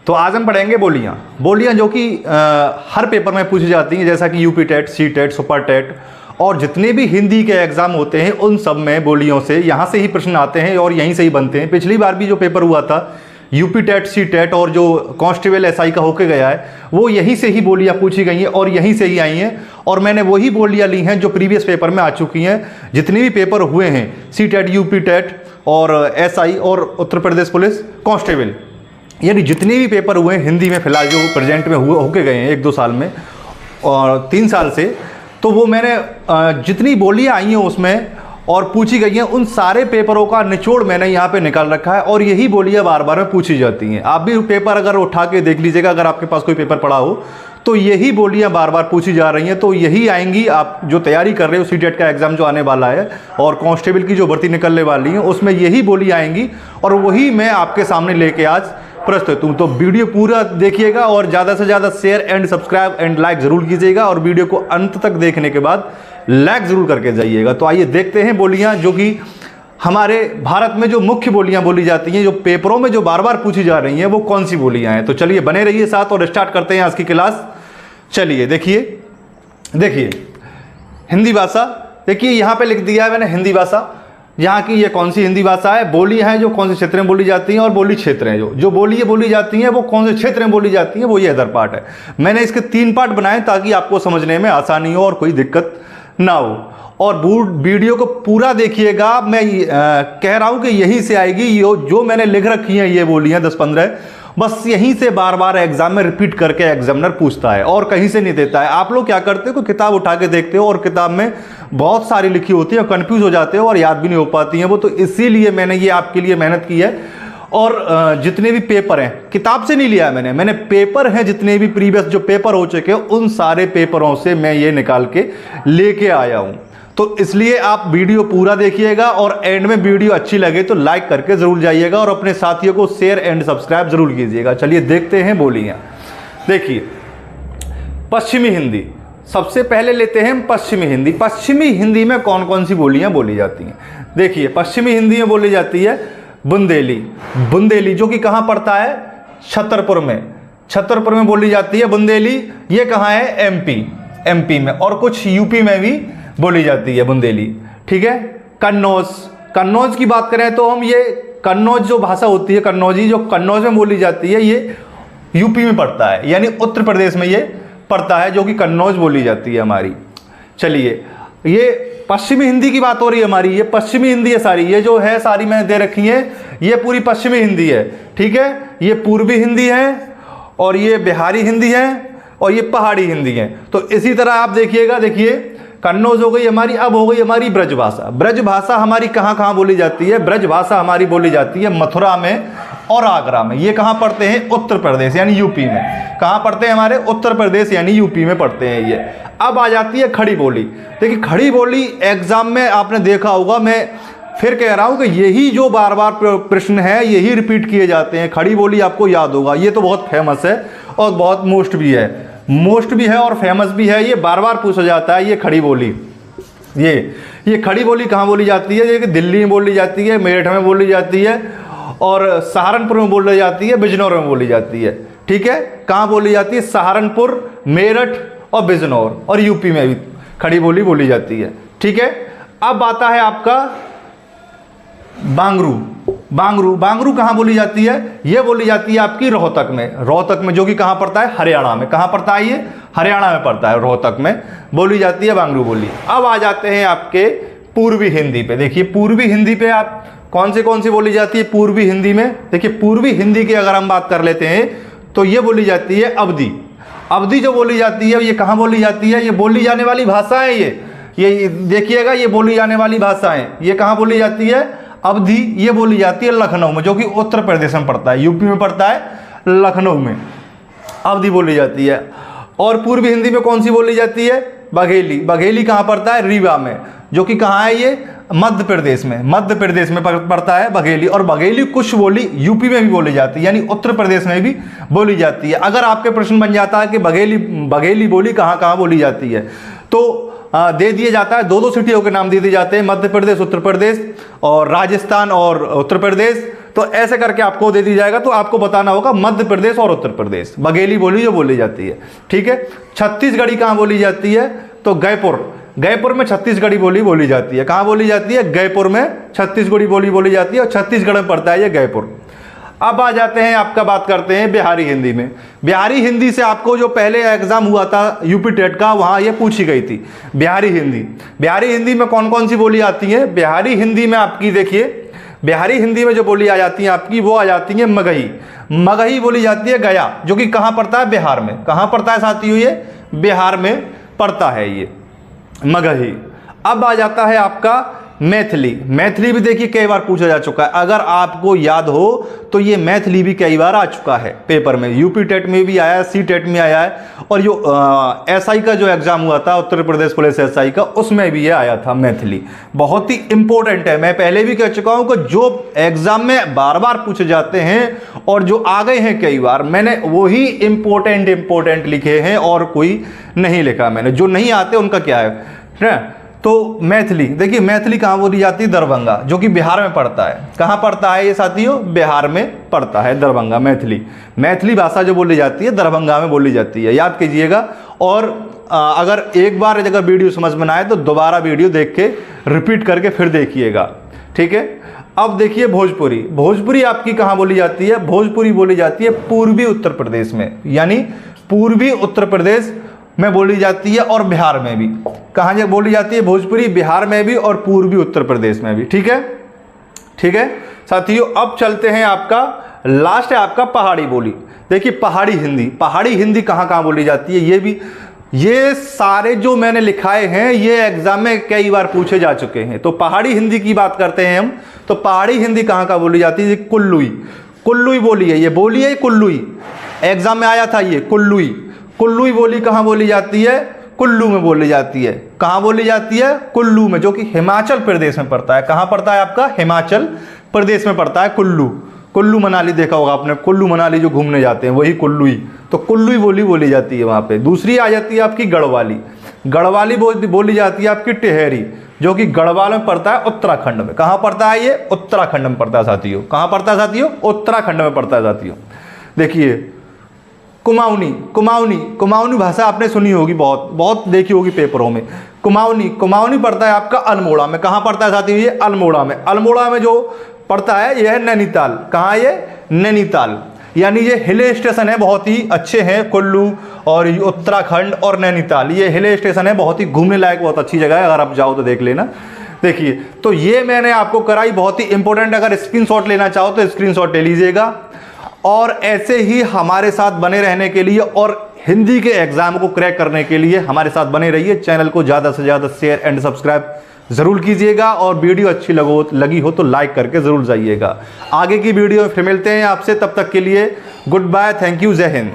तो आज हम पढ़ेंगे बोलियाँ जो कि हर पेपर में पूछी जाती हैं, जैसा कि UP TET, C TET, super TET और जितने भी हिंदी के एग्जाम होते हैं उन सब में बोलियों से यहाँ से ही प्रश्न आते हैं और यहीं से ही बनते हैं। पिछली बार भी जो पेपर हुआ था यूपी टेट, सी टेट और जो कांस्टेबल एसआई का होके गया है वो यहीं से ही बोलियाँ पूछी गई हैं और यहीं से ही आई हैं और मैंने वही बोलियाँ ली हैं जो प्रीवियस पेपर में आ चुकी हैं। जितने भी पेपर हुए हैं सी टेट, यूपी टेट और एसआई और उत्तर प्रदेश पुलिस कांस्टेबल, यानी जितने भी पेपर हुए हैं हिंदी में फिलहाल जो प्रेजेंट में हुए होके गए हैं 1-2 साल में और 3 साल से, तो वो मैंने जितनी बोलियाँ आई हैं उसमें और पूछी गई हैं उन सारे पेपरों का निचोड़ मैंने यहाँ पे निकाल रखा है और यही बोलियाँ बार बार में पूछी जाती हैं। आप भी पेपर अगर उठा के देख लीजिएगा, अगर आपके पास कोई पेपर पड़ा हो तो यही बोलियाँ बार बार पूछी जा रही हैं। तो यही आएंगी, आप जो तैयारी कर रहे हो सी टेट का एग्जाम जो आने वाला है और कांस्टेबल की जो भर्ती निकलने वाली है उसमें यही बोली आएंगी और वही मैं आपके सामने लेके आज प्रस्तुत हूँ। तो वीडियो पूरा देखिएगा और ज़्यादा से ज़्यादा share and subscribe and like ज़रूर कीजिएगा और वीडियो को अंत तक देखने के बाद लाइक ज़रूर करके जाइएगा। तो आइए देखते हैं बोलियाँ जो कि हमारे भारत में जो मुख्य बोलियाँ बोली जाती हैं, जो पेपरों में जो बार बार पूछी जा रही हैं, वो कौन सी बोलियाँ हैं। तो चलिए बने रहिए साथ और स्टार्ट करते हैं आज की क्लास। चलिए देखिए हिंदी भाषा, देखिए यहाँ पे लिख दिया है मैंने हिंदी भाषा। यहाँ की ये कौन सी हिंदी भाषा है, बोली है जो कौन से क्षेत्र में बोली जाती हैं और बोली क्षेत्र हैं जो बोली बोली जाती हैं वो कौन से क्षेत्र में बोली जाती हैं, वो ये अदर पार्ट है। मैंने इसके 3 पार्ट बनाए ताकि आपको समझने में आसानी हो और कोई दिक्कत ना हो। और वीडियो को पूरा देखिएगा, मैं कह रहा हूँ कि यहीं से आएगी जो मैंने लिख रखी हैं ये बोलियाँ 10-15, बस यहीं से बार बार एग्जाम में रिपीट करके एग्जामिनर पूछता है और कहीं से नहीं देता है। आप लोग क्या करते हो, कोई किताब उठा के देखते हो और किताब में बहुत सारी लिखी होती है और कंफ्यूज हो जाते हो और याद भी नहीं हो पाती हैं वो। तो इसीलिए मैंने ये आपके लिए मेहनत की है। और जितने भी पेपर हैं, किताब से नहीं लिया है मैंने पेपर हैं जितने भी प्रीवियस जो पेपर हो चुके हैं उन सारे पेपरों से मैं ये निकाल के लेके आया हूँ। तो इसलिए आप वीडियो पूरा देखिएगा और एंड में वीडियो अच्छी लगे तो लाइक करके ज़रूर जाइएगा और अपने साथियों को शेयर एंड सब्सक्राइब ज़रूर कीजिएगा। चलिए देखते हैं बोलियाँ। देखिए पश्चिमी हिंदी, सबसे पहले लेते हैं पश्चिमी हिंदी। पश्चिमी हिंदी में कौन कौन सी बोलियाँ बोली जाती हैं। देखिए पश्चिमी हिंदी में बोली जाती है बुंदेली जो कि कहाँ पड़ता है, छतरपुर में बोली जाती है बुंदेली। ये कहाँ है, एमपी में और कुछ यूपी में भी बोली जाती है बुंदेली। ठीक है। कन्नौज की बात करें तो हम ये कन्नौज जो भाषा होती है कन्नौजी, जो कन्नौज में बोली जाती है ये यूपी में पड़ता है, यानी उत्तर प्रदेश में ये पड़ता है, जो कि कन्नौज बोली जाती है हमारी। चलिए ये पश्चिमी हिंदी की बात हो रही है हमारी, ये पश्चिमी हिंदी है सारी, ये जो है सारी मैंने दे रखी है ये पूरी पश्चिमी हिंदी है। ठीक है। ये पूर्वी हिंदी है और ये बिहारी हिंदी है और ये पहाड़ी हिंदी है। तो इसी तरह आप देखिएगा, देखिए कन्नौज हो गई हमारी, अब हो गई हमारी ब्रजभाषा। ब्रजभाषा हमारी कहाँ बोली जाती है, ब्रजभाषा हमारी बोली जाती है मथुरा में और आगरा में। ये कहाँ पढ़ते हैं, उत्तर प्रदेश यानी यूपी में। कहाँ पढ़ते हैं हमारे, उत्तर प्रदेश यानी यूपी में पढ़ते हैं ये। अब आ जाती है खड़ी बोली। देखिए खड़ी बोली एग्जाम में आपने देखा होगा, मैं फिर कह रहा हूँ कि यही जो बार बार प्रश्न है यही रिपीट किए जाते हैं। खड़ी बोली आपको याद होगा, ये तो बहुत फेमस है और बहुत मोस्ट भी है और फेमस भी है। ये बार बार पूछा जाता है ये खड़ी बोली। ये खड़ी बोली कहाँ बोली जाती है, ये दिल्ली में बोली जाती है, मेरठ में बोली जाती है और सहारनपुर में बोली जाती है, बिजनौर में बोली जाती है। ठीक है। कहाँ बोली जाती है, सहारनपुर, मेरठ और बिजनौर और यूपी में भी खड़ी बोली बोली जाती है। ठीक है। अब आता है आपका बांगरू कहाँ बोली जाती है, ये बोली जाती है आपकी रोहतक में जो कि कहाँ पड़ता है, हरियाणा में। कहाँ पड़ता है ये, हरियाणा में पड़ता है, रोहतक में बोली जाती है बांगरू बोली। अब आ जाते हैं आपके पूर्वी हिंदी पे। देखिए पूर्वी हिंदी पे आप कौन सी बोली जाती है पूर्वी हिंदी में। देखिए पूर्वी हिंदी की अगर हम बात कर लेते हैं तो ये बोली जाती है अवधी जो बोली जाती है ये कहाँ बोली जाती है, ये बोली जाने वाली भाषा है। ये देखिएगा, ये बोली जाने वाली भाषा है। ये कहाँ बोली जाती है, अवधी। ये बोली जाती है लखनऊ में, जो कि उत्तर प्रदेश में पड़ता है, यूपी में पड़ता है, लखनऊ में अवधी बोली जाती है। और पूर्वी हिंदी में कौन सी बोली जाती है, बघेली कहाँ पड़ता है, रीवा में, जो कि कहाँ है ये, मध्य प्रदेश में पड़ता है बघेली। और बघेली कुछ बोली यूपी में भी बोली जाती है, यानी उत्तर प्रदेश में भी बोली जाती है। अगर आपके प्रश्न बन जाता है कि बघेली बोली कहाँ बोली जाती है तो दे दिया जाता है, 2 सिटियों के नाम दे दिए जाते हैं, मध्य प्रदेश, उत्तर प्रदेश और राजस्थान और उत्तर प्रदेश तो ऐसे करके आपको दे दी जाएगा। तो आपको बताना होगा मध्य प्रदेश और उत्तर प्रदेश, बघेली बोली जो बोली जाती है, ठीक है। छत्तीसगढ़ी कहाँ बोली जाती है? तो गयपुर में छत्तीसगढ़ी बोली बोली जाती है। कहाँ बोली जाती है? गयपुर में छत्तीसगढ़ी बोली बोली जाती है और छत्तीसगढ़ में पड़ता है ये गयपुर। अब आ जाते हैं, आपका बात करते हैं बिहारी हिंदी में। बिहारी हिंदी से आपको जो पहले एग्जाम हुआ था यूपी टेट का, वहाँ ये पूछी गई थी बिहारी हिंदी। बिहारी हिंदी में कौन कौन सी बोली आती है? बिहारी हिंदी में आपकी देखिए, बिहारी हिंदी में जो बोली आ जाती है आपकी, वो आ जाती है मगही। मगही बोली जाती है गया, जो कि कहाँ पड़ता है? बिहार में। कहाँ पड़ता है साथियों? ये बिहार में पड़ता है ये मगही। अब आ जाता है आपका मैथिली। मैथिली भी देखिए कई बार पूछा जा चुका है, अगर आपको याद हो तो ये मैथिली भी कई बार आ चुका है पेपर में, यूपी टेट में भी आया है, सी टेट में आया है, और जो एसआई का जो एग्जाम हुआ था उत्तर प्रदेश पुलिस एसआई का, उसमें भी ये आया था मैथिली। बहुत ही इंपॉर्टेंट है, मैं पहले भी कह चुका हूं कि जो एग्जाम में बार बार पूछे जाते हैं और जो आ गए हैं कई बार, मैंने वही इंपॉर्टेंट लिखे हैं और कोई नहीं लिखा मैंने। जो नहीं आते उनका क्या है ना। तो मैथिली देखिए, मैथिली कहाँ बोली जाती है? दरभंगा, जो कि बिहार में पड़ता है। कहाँ पड़ता है ये साथियों? बिहार में पड़ता है दरभंगा। मैथिली भाषा जो बोली जाती है दरभंगा में बोली जाती है, याद कीजिएगा। और अगर एक बार अगर वीडियो समझ में ना आए तो दोबारा वीडियो देख के रिपीट करके फिर देखिएगा, ठीक है। अब देखिए भोजपुरी आपकी कहाँ बोली जाती है? भोजपुरी बोली जाती है पूर्वी उत्तर प्रदेश में, यानी पूर्वी उत्तर प्रदेश में बोली जाती है और बिहार में भी। कहाँ से बोली जाती है भोजपुरी? बिहार में भी और पूर्वी उत्तर प्रदेश में भी, ठीक है साथियों। अब चलते हैं, आपका लास्ट है आपका पहाड़ी बोली। देखिए पहाड़ी हिंदी कहाँ बोली जाती है? ये भी, ये सारे जो मैंने लिखाए हैं ये एग्जाम में कई बार पूछे जा चुके हैं। तो पहाड़ी हिंदी की बात करते हैं हम, तो पहाड़ी हिंदी कहाँ बोली जाती है? कुल्लुई बोली है, ये बोली है कुल्लुई, एग्जाम में आया था ये कुल्लुई बोली कहाँ बोली जाती है? कुल्लू में बोली जाती है। कहाँ बोली जाती है? कुल्लू में, जो कि हिमाचल प्रदेश में पड़ता है। कहाँ पड़ता है आपका? हिमाचल प्रदेश में पड़ता है कुल्लू मनाली देखा होगा आपने, कुल्लू मनाली जो घूमने जाते हैं वही कुल्लुई। तो कुल्लुई बोली जाती है वहाँ पे। दूसरी आ जाती है आपकी गढ़वाली बोली जाती है आपकी टिहरी, जो कि गढ़वाल में पड़ता है उत्तराखंड में। कहाँ पड़ता है ये? उत्तराखंड में पड़ता है साथियों। कहाँ पड़ता है साथियों? उत्तराखंड में पड़ता है साथियों। देखिए कुमाऊनी भाषा आपने सुनी होगी, बहुत देखी होगी पेपरों में। कुमाऊनी पड़ता है आपका अल्मोड़ा में। कहाँ पड़ता है साथियों? ये अल्मोड़ा में जो पड़ता है यह है नैनीताल। कहाँ? ये नैनीताल, यानी ये हिल स्टेशन है, बहुत ही अच्छे हैं कुल्लू और उत्तराखंड और नैनीताल, ये हिल स्टेशन है, बहुत ही घूमने लायक, बहुत अच्छी जगह है, अगर आप जाओ तो देख लेना। देखिए तो ये मैंने आपको कराई, बहुत ही इंपॉर्टेंट। अगर स्क्रीनशॉट लेना चाहो तो स्क्रीनशॉट ले लीजिएगा। और ऐसे ही हमारे साथ बने रहने के लिए और हिंदी के एग्जाम को क्रैक करने के लिए हमारे साथ बने रहिए। चैनल को ज़्यादा से ज़्यादा शेयर एंड सब्सक्राइब ज़रूर कीजिएगा, और वीडियो अच्छी लगी हो तो लाइक करके ज़रूर जाइएगा। आगे की वीडियो में फिर मिलते हैं आपसे, तब तक के लिए गुड बाय, थैंक यू, जय हिंद।